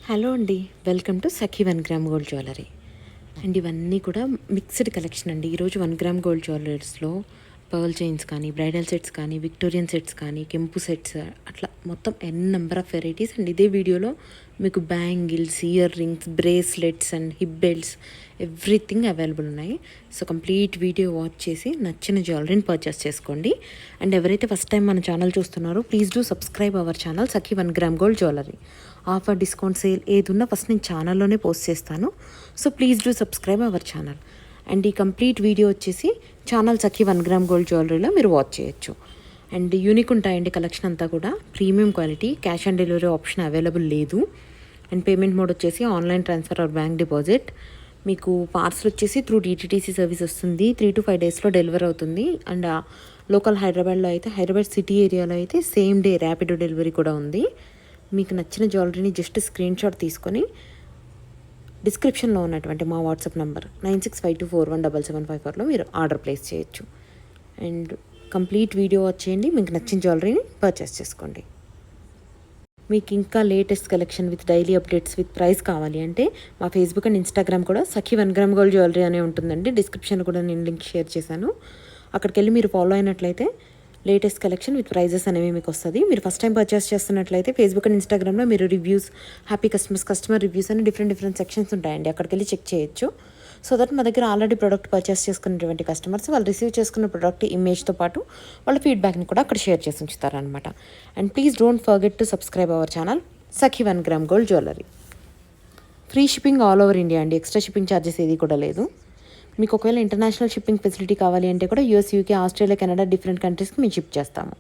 Hello అండి, welcome to Sakhi 1 gram gold jewellery. And ఇవన్నీ కూడా మిక్స్డ్ కలెక్షన్ అండి. ఈరోజు 1 గ్రామ్ గోల్డ్ జ్యువెలరీస్లో పర్ల్ చైన్స్ కానీ, బ్రైడల్ సెట్స్ కానీ, విక్టోరియన్ సెట్స్ కానీ, కెంపు సెట్స్, అట్లా మొత్తం నెంబర్ ఆఫ్ వెరైటీస్. అండ్ ఇదే వీడియోలో మీకు bangles, ear rings, bracelets and hip belts everything available ఉన్నాయి. సో కంప్లీట్ వీడియో వాచ్ చేసి నచ్చిన జ్యువెలరీని పర్చేస్ చేసుకోండి. అండ్ ఎవరైతే ఫస్ట్ టైం మన ఛానల్ చూస్తున్నారో please do subscribe our channel Sakhi 1 gram gold jewellery. Offer, discount, sale ఏది ఉన్నా ఫస్ట్ నేను ఛానల్లోనే పోస్ట్ చేస్తాను. So please do subscribe our channel. And ఈ కంప్లీట్ వీడియో వచ్చేసి ఛానల్ సఖీ 1 గ్రామ్ గోల్డ్ జ్యువెలరీలో మీరు వాచ్ చేయొచ్చు. అండ్ యూనిక్ ఉంటాయండి కలెక్షన్ అంతా కూడా. Premium quality, cash on delivery option available లేదు. అండ్ పేమెంట్ మోడ్ వచ్చేసి online transfer or bank deposit. మీకు పార్సల్ వచ్చేసి త్రూ DTTC సర్వీస్ వస్తుంది. 3 to 5 డేస్లో డెలివరీ అవుతుంది. అండ్ లోకల్ హైదరాబాద్లో అయితే, హైదరాబాద్ సిటీ ఏరియాలో అయితే సేమ్ డే ర్యాపిడో డెలివరీ కూడా ఉంది. మీకు నచ్చిన జ్యువెలరీని జస్ట్ స్క్రీన్ షాట్ తీసుకొని డిస్క్రిప్షన్లో ఉన్నటువంటి మా వాట్సాప్ నెంబర్ 9652417754లో మీరు ఆర్డర్ ప్లేస్ చేయొచ్చు. అండ్ కంప్లీట్ వీడియో వచ్చేయండి, మీకు నచ్చిన జ్యువెలరీని పర్చేస్ చేసుకోండి. మీకు ఇంకా latest collection with daily updates with price కావాలి అంటే మా ఫేస్బుక్ అండ్ ఇన్స్టాగ్రామ్ కూడా సఖీ 1 గ్రామ్ గోల్డ్ జ్యువెలరీ అనే ఉంటుందండి. డిస్క్రిప్షన్లో కూడా నేను లింక్ షేర్ చేశాను. అక్కడికి వెళ్ళి మీరు ఫాలో అయినట్లయితే లేటెస్ట్ కలెక్షన్ విత్ ప్రైజెస్ అనేవి మీకు వస్తుంది. మీరు ఫస్ట్ టైం పర్చేస్ చేస్తున్నట్లయితే ఫేస్బుక్ అండ్ ఇన్స్టాగ్రామ్లో మీరు రివ్యూస్, హ్యాపీ కస్టమర్ రివ్యూస్ అని డిఫరెంట్ సెక్షన్స్ ఉంటాయండి. అక్కడికి వెళ్ళి చెక్ చేయొచ్చు. సో దట్ మా దగ్గర ఆల్రెడీ ప్రోడక్ట్ పర్చేస్ చేసుకున్నటువంటి కస్టమర్స్ వాళ్ళు రిసీవ్ చేసుకున్న ప్రోడక్ట్ ఇమేజ్తో పాటు వాళ్ళ ఫీడ్బ్యాక్ని కూడా అక్కడ షేర్ చేసి ఉంచుతారనమాట. And please don't forget to subscribe our channel Sakhi 1 gram gold jewellery. Free shipping all over India అండి. ఎక్స్ట్రా షిప్పింగ్ ఛార్జెస్ ఏది కూడా లేదు. మీకు ఒకవేళ ఇంటర్నేషనల్ షిప్పింగ్ ఫెసిలిటీ కావాలి అంటే కూడా US, UK, Australia, Canada different కంట్రీస్కి మేము షిప్ చేస్తాము.